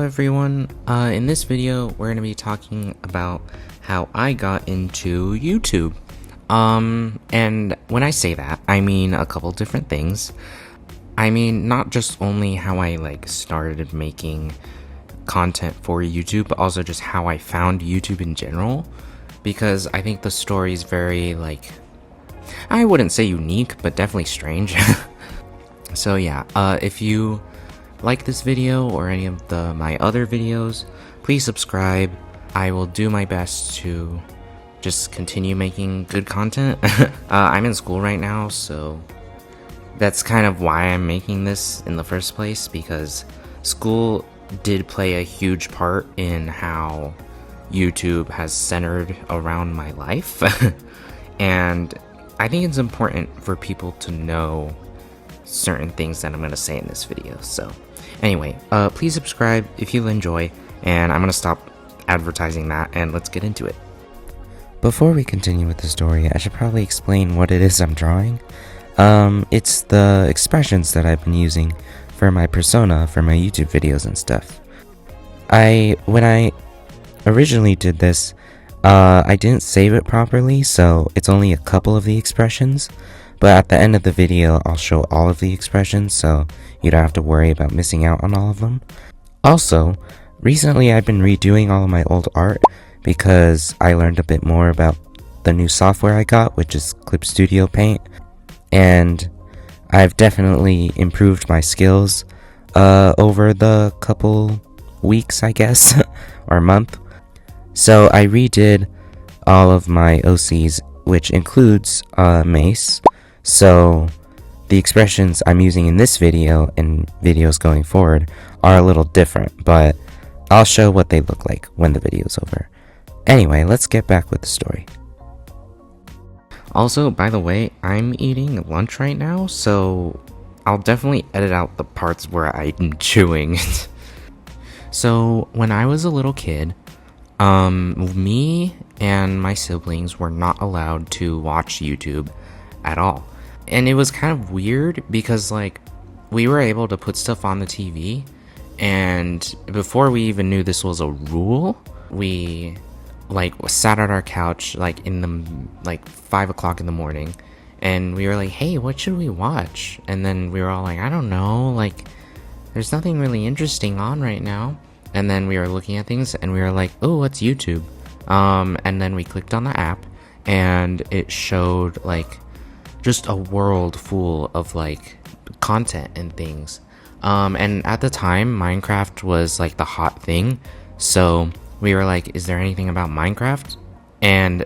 everyone. In this video, we're going to be talking about how I got into YouTube. And when I say that, I mean a couple different things. I mean, not just only how I started making content for YouTube, but also just how I found YouTube in general. Because I think the story is very, I wouldn't say unique, but definitely strange. So yeah, if you like this video or any of my other videos, please subscribe. I will do my best to just continue making good content. I'm in school right now, so that's kind of why I'm making this in the first place, because school did play a huge part in how YouTube has centered around my life. And I think it's important for people to know certain things that I'm going to say in this video. So anyway, please subscribe if you enjoy, and I'm going to stop advertising that and let's get into it. Before we continue with the story, I should probably explain what it is I'm drawing. It's the expressions that I've been using for my persona for my YouTube videos and stuff. When I originally did this, I didn't save it properly, so it's only a couple of the expressions, but at the end of the video I'll show all of the expressions, so you don't have to worry about missing out on all of them. Also, recently I've been redoing all of my old art because I learned a bit more about the new software I got, which is Clip Studio Paint, and I've definitely improved my skills over the couple weeks, I guess, or month. So I redid all of my OCs, which includes Mace. So the expressions I'm using in this video and videos going forward are a little different, but I'll show what they look like when the video's over. Anyway, let's get back with the story. Also, by the way, I'm eating lunch right now, so I'll definitely edit out the parts where I'm chewing. So when I was a little kid, me and my siblings were not allowed to watch YouTube at all. And it was kind of weird because we were able to put stuff on the TV, and before we even knew this was a rule, we sat at our couch in the 5 o'clock in the morning, and we were like, hey, what should we watch? And then we were all like, I don't know, there's nothing really interesting on right now. And then we were looking at things and we were like, oh, what's YouTube? And then we clicked on the app and it showed just a world full of content and things. And at the time, Minecraft was the hot thing. So we were like, is there anything about Minecraft? And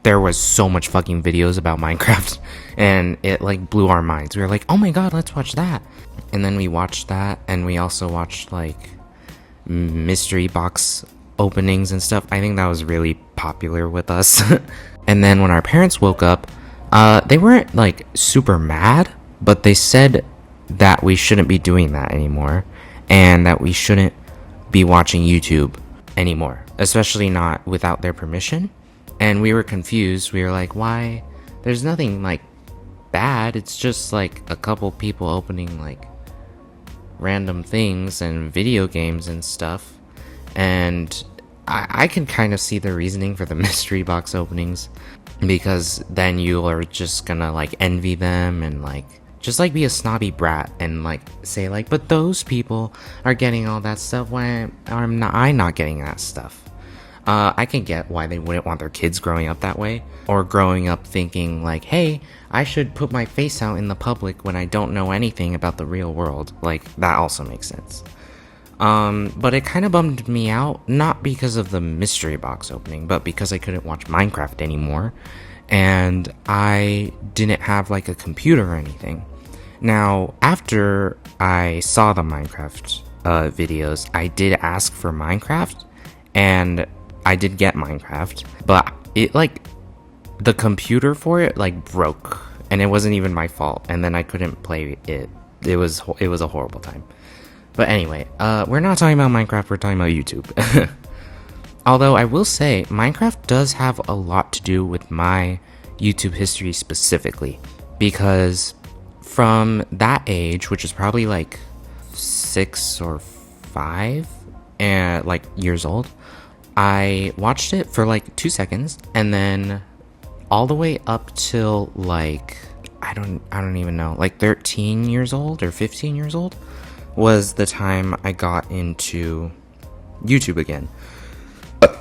there was so much fucking videos about Minecraft, and it blew our minds. We were like, oh my god, let's watch that. And then we watched that, and we also watched mystery box openings and stuff. I think that was really popular with us. And then when our parents woke up, they weren't super mad, but they said that we shouldn't be doing that anymore, and that we shouldn't be watching YouTube anymore, especially not without their permission. And we were confused. We were like, why? There's nothing bad. It's just a couple people opening random things and video games and stuff. And I can kind of see the reasoning for the mystery box openings, because then you are just gonna envy them and just be a snobby brat and say but those people are getting all that stuff, why I'm not getting that stuff. I can get why they wouldn't want their kids growing up that way, or growing up thinking hey, I should put my face out in the public when I don't know anything about the real world. That also makes sense. But it kind of bummed me out, not because of the mystery box opening, but because I couldn't watch Minecraft anymore, and I didn't have a computer or anything. Now, after I saw the Minecraft videos, I did ask for Minecraft, and I did get Minecraft, but it the computer for it broke, and it wasn't even my fault, and then I couldn't play it. It was a horrible time. But anyway, we're not talking about Minecraft, we're talking about YouTube. Although I will say, Minecraft does have a lot to do with my YouTube history specifically, because from that age, which is probably 6 or 5, and like years old. I watched it for like 2 seconds, and then all the way up till like I don't even know, like 13 years old or 15 years old was the time I got into YouTube again.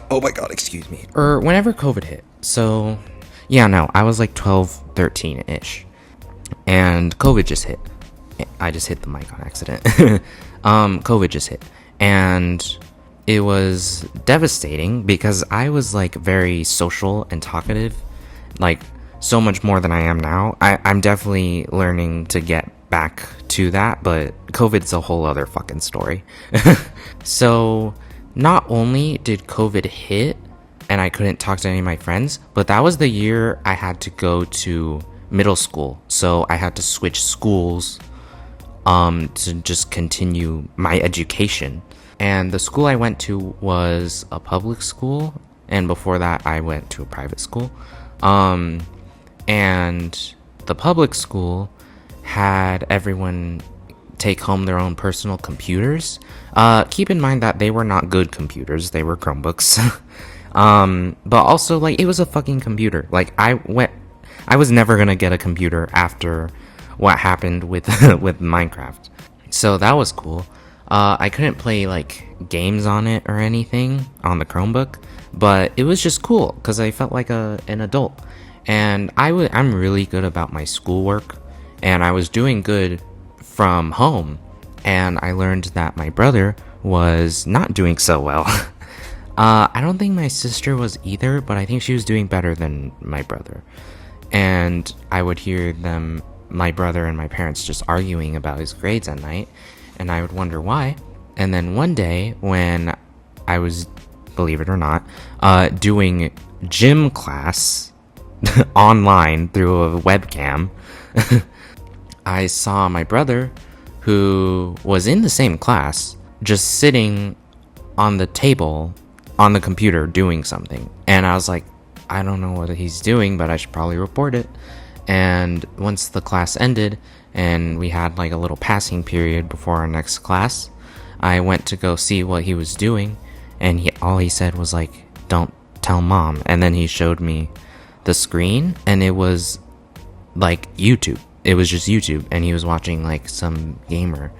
Oh my god, excuse me. Or whenever COVID hit. So, yeah, no, I was like 12, 13-ish. And COVID just hit. I just hit the mic on accident. COVID just hit. And it was devastating because I was like very social and talkative. Like, so much more than I am now. I'm definitely learning to get back to that, but COVID's a whole other fucking story. So, not only did COVID hit and I couldn't talk to any of my friends, but that was the year I had to go to middle school. So I had to switch schools to just continue my education. And the school I went to was a public school, and before that I went to a private school. And the public school had everyone take home their own personal computers. Keep in mind that they were not good computers, they were Chromebooks. But also, like, it was a fucking computer. Like, I was never gonna get a computer after what happened with with Minecraft. So that was cool. I couldn't play like games on it or anything on the Chromebook, but it was just cool because I felt like an adult. And I'm really good about my schoolwork, and I was doing good from home, and I learned that my brother was not doing so well. I don't think my sister was either, but I think she was doing better than my brother. And I would hear them, my brother and my parents, just arguing about his grades at night, and I would wonder why. And then one day when I was, believe it or not, doing gym class online through a webcam, I saw my brother, who was in the same class, just sitting on the table on the computer doing something. And I was like, I don't know what he's doing, but I should probably report it. And once the class ended and we had like a little passing period before our next class, I went to go see what he was doing, and all he said was like, don't tell mom. And then he showed me the screen, and it was like YouTube. It was just YouTube, and he was watching like some gamer.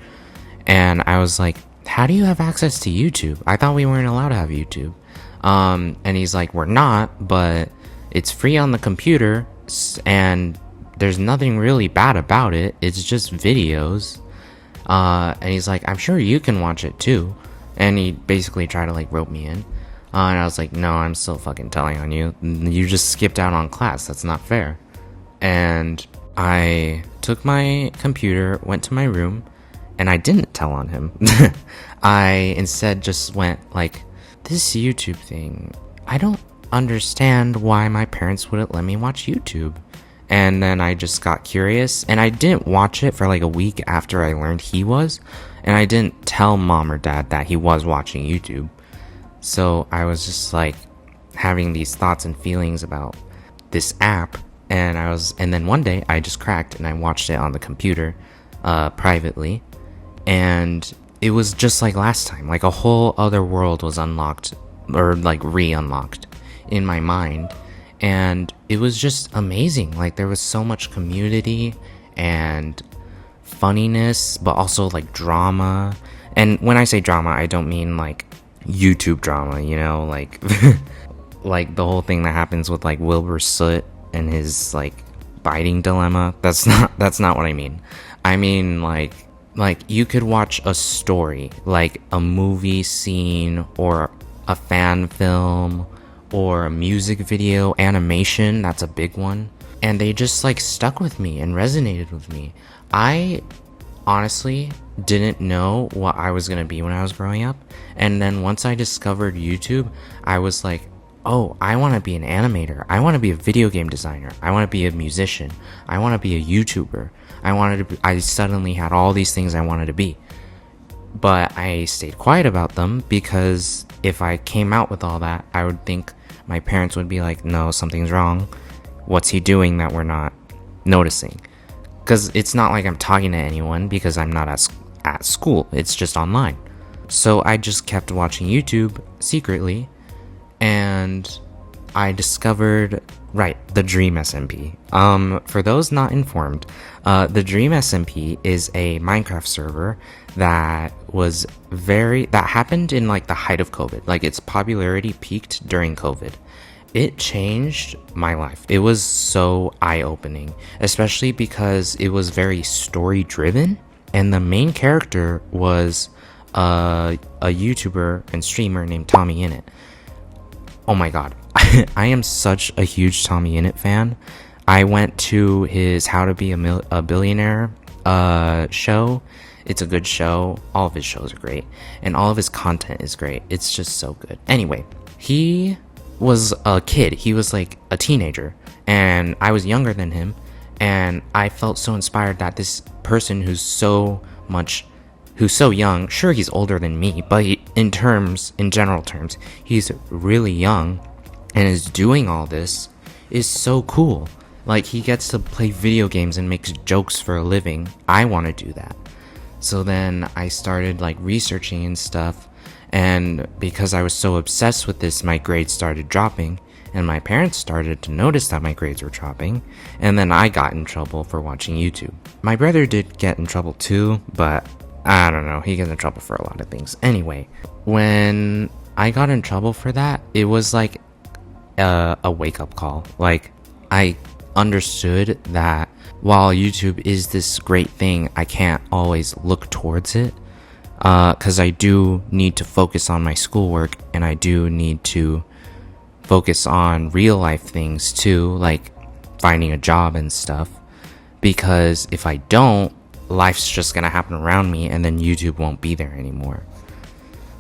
And I was like, how do you have access to YouTube? I thought we weren't allowed to have YouTube. And he's like, we're not, but it's free on the computer, and there's nothing really bad about it. It's just videos. And he's like, I'm sure you can watch it too. And he basically tried to like rope me in. And I was like, no, I'm still fucking telling on you. You just skipped out on class. That's not fair. And I took my computer, went to my room, and I didn't tell on him. I instead just went like, this YouTube thing, I don't understand why my parents wouldn't let me watch YouTube. And then I just got curious, and I didn't watch it for like a week after I learned he was, and I didn't tell mom or dad that he was watching YouTube. So I was just like having these thoughts and feelings about this app, and then one day I just cracked and I watched it on the computer privately, and it was just like last time. Like a whole other world was unlocked, or like re-unlocked in my mind, and it was just amazing. Like there was so much community and funniness, but also like drama. And when I say drama, I don't mean like YouTube drama, you know, like like the whole thing that happens with like Wilbur Soot and his like biting dilemma. That's not what I mean. I mean like you could watch a story, like a movie scene or a fan film or a music video, animation, that's a big one, and they just like stuck with me and resonated with me. I honestly didn't know what I was gonna be when I was growing up, and then once I discovered YouTube, I was like, oh, I want to be an animator, I want to be a video game designer, I want to be a musician, I want to be a YouTuber. I suddenly had all these things I wanted to be, but I stayed quiet about them because if I came out with all that, I would think my parents would be like, no, something's wrong. What's he doing that we're not noticing? Because it's not like I'm talking to anyone because I'm not at school. It's just online. So I just kept watching YouTube secretly, and I discovered, right, the Dream SMP. For those not informed, the Dream SMP is a Minecraft server that happened in like the height of COVID. Like its popularity peaked during COVID. It changed my life. It was so eye-opening, especially because it was very story-driven, and the main character was a YouTuber and streamer named Tommy Innit. Oh my god, I am such a huge Tommy Innit fan. I went to his How to Be a Billionaire show. It's a good show. All of his shows are great, and all of his content is great. It's just so good. Anyway, he was a kid. He was like a teenager, and I was younger than him, and I felt so inspired that this person who's so young, sure, he's older than me, but in general terms, he's really young and is doing all this is so cool. Like, he gets to play video games and makes jokes for a living. I want to do that. So then I started like researching and stuff, and because I was so obsessed with this, my grades started dropping, and my parents started to notice that my grades were dropping, and then I got in trouble for watching YouTube. My brother did get in trouble too, but I don't know, he gets in trouble for a lot of things. Anyway, when I got in trouble for that, it was like a wake-up call. Like, I understood that while YouTube is this great thing, I can't always look towards it, because I do need to focus on my schoolwork, and I do need to focus on real life things too, like finding a job and stuff, because if I don't, life's just gonna happen around me, and then YouTube won't be there anymore.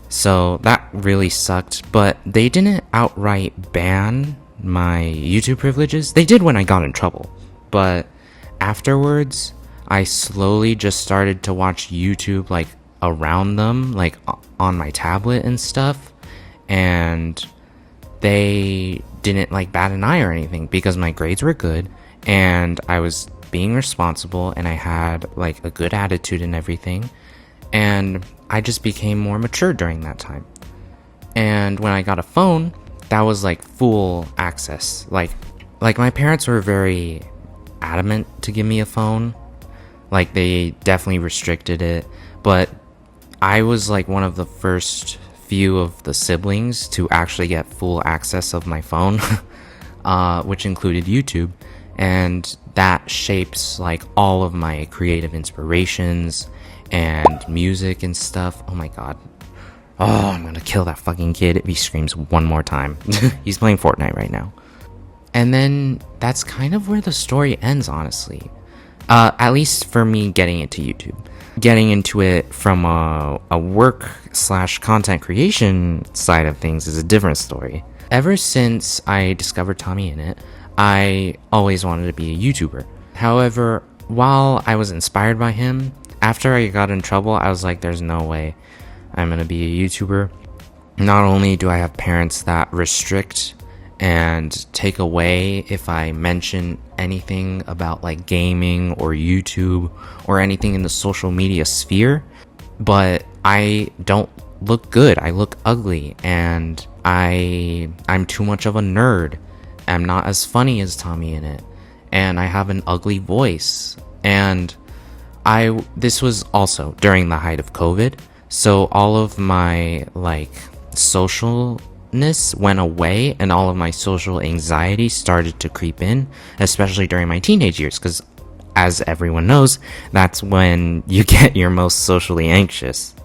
So that really sucked, but they didn't outright ban my YouTube privileges. They did when I got in trouble, but afterwards I slowly just started to watch YouTube like around them, like on my tablet and stuff, and they didn't like bat an eye or anything because my grades were good and I was being responsible and I had like a good attitude and everything, and I just became more mature during that time. And when I got a phone, that was like full access. Like my parents were very adamant to give me a phone. Like, they definitely restricted it, but I was like one of the first few of the siblings to actually get full access of my phone, which included YouTube, and that shapes like all of my creative inspirations and music and stuff. Oh my god. Oh, I'm gonna kill that fucking kid if he screams one more time. He's playing Fortnite right now. And then that's kind of where the story ends, honestly. At least for me getting into YouTube. Getting into it from a work/content creation side of things is a different story. Ever since I discovered Tommy Innit, I always wanted to be a YouTuber. However, while I was inspired by him, after I got in trouble, I was like, there's no way I'm gonna be a YouTuber. Not only do I have parents that restrict and take away if I mention anything about like gaming or YouTube or anything in the social media sphere, but I don't look good. I look ugly, and I'm too much of a nerd. I'm not as funny as Tommy Innit, and I have an ugly voice. And this was also during the height of COVID, so all of my like socialness went away, and all of my social anxiety started to creep in, especially during my teenage years, because as everyone knows, that's when you get your most socially anxious.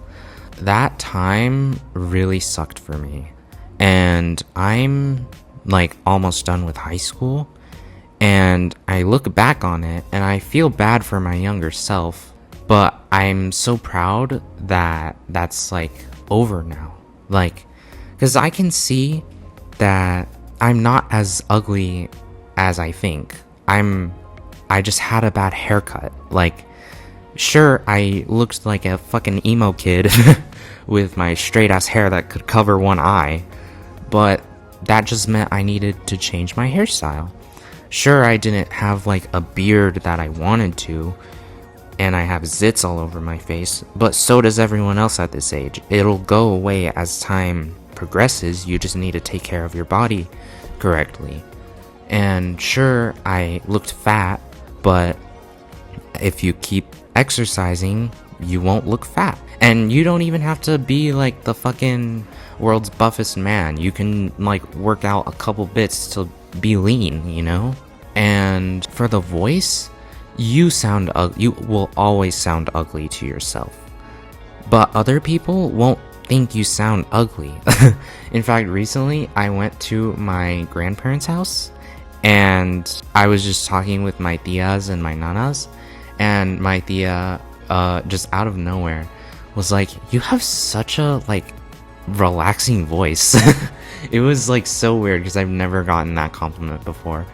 That time really sucked for me, and I'm like almost done with high school, and I look back on it and I feel bad for my younger self, but I'm so proud that that's like over now. Like, because I can see that I'm not as ugly as I think. I just had a bad haircut. Like, sure, I looked like a fucking emo kid with my straight ass hair that could cover one eye, but that just meant I needed to change my hairstyle. Sure, I didn't have like a beard that I wanted to, and I have zits all over my face, but so does everyone else at this age. It'll go away as time progresses. You just need to take care of your body correctly. And sure, I looked fat, but if you keep exercising, you won't look fat. And you don't even have to be like the fucking world's buffest man. You can like work out a couple bits to be lean, you know? And for the voice, you will always sound ugly to yourself. But other people won't think you sound ugly. In fact, recently I went to my grandparents' house and I was just talking with my tias and my nanas, and my tia just out of nowhere was like, "You have such a like relaxing voice." It was like so weird because I've never gotten that compliment before.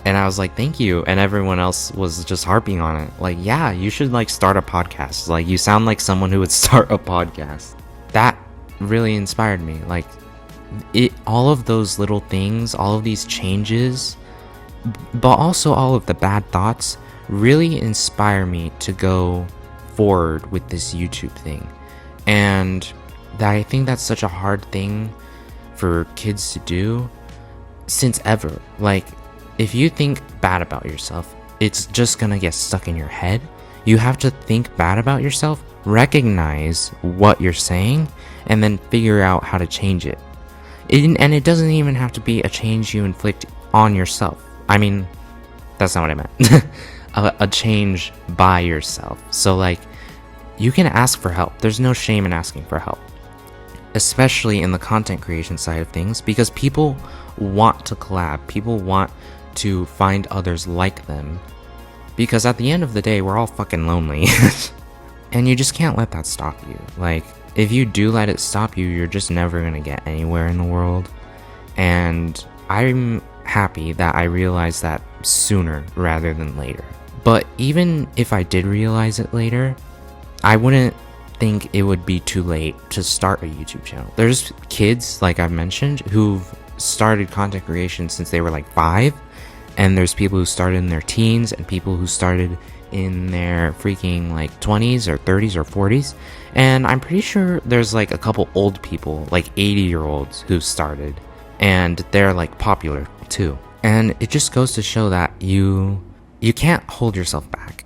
And I was like, "Thank you." And everyone else was just harping on it. Like, yeah, you should like start a podcast. Like, you sound like someone who would start a podcast. That really inspired me. Like, all of those little things, all of these changes, but also all of the bad thoughts really inspire me to go forward with this YouTube thing. And I think that's such a hard thing for kids to do since ever. Like, if you think bad about yourself, it's just gonna get stuck in your head. You have to think bad about yourself, recognize what you're saying, and then figure out how to change it. And it doesn't even have to be a change you inflict on yourself. I mean, that's not what I meant. A change by yourself. So like, you can ask for help. There's no shame in asking for help, especially in the content creation side of things, because people want to collab. People want to find others like them, because at the end of the day, we're all fucking lonely. And you just can't let that stop you. Like, if you do let it stop you, you're just never gonna get anywhere in the world. And I'm happy that I realized that sooner rather than later. But even if I did realize it later, I wouldn't think it would be too late to start a YouTube channel. There's kids, like I've mentioned, who've started content creation since they were like 5, and there's people who started in their teens and people who started in their freaking like 20s or 30s or 40s. And I'm pretty sure there's like a couple old people, like 80-year-olds who started, and they're like popular too. And it just goes to show that you can't hold yourself back.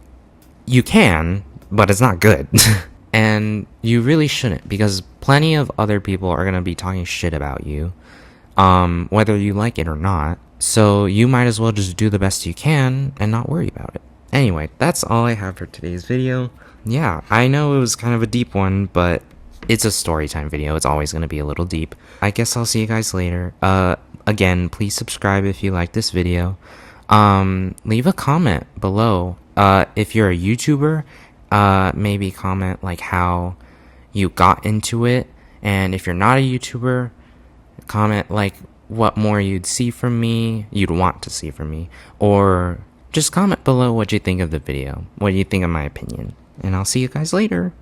You can, but it's not good. And you really shouldn't, because plenty of other people are going to be talking shit about you, whether you like it or not. So you might as well just do the best you can and not worry about it. Anyway, that's all I have for today's video. Yeah, I know it was kind of a deep one, but it's a story time video. It's always going to be a little deep. I guess I'll see you guys later. Again, please subscribe if you like this video. Leave a comment below. If you're a YouTuber, maybe comment like how you got into it. And if you're not a YouTuber, comment like what more you'd see from me, you'd want to see from me. Or just comment below what you think of the video, what you think of my opinion. And I'll see you guys later.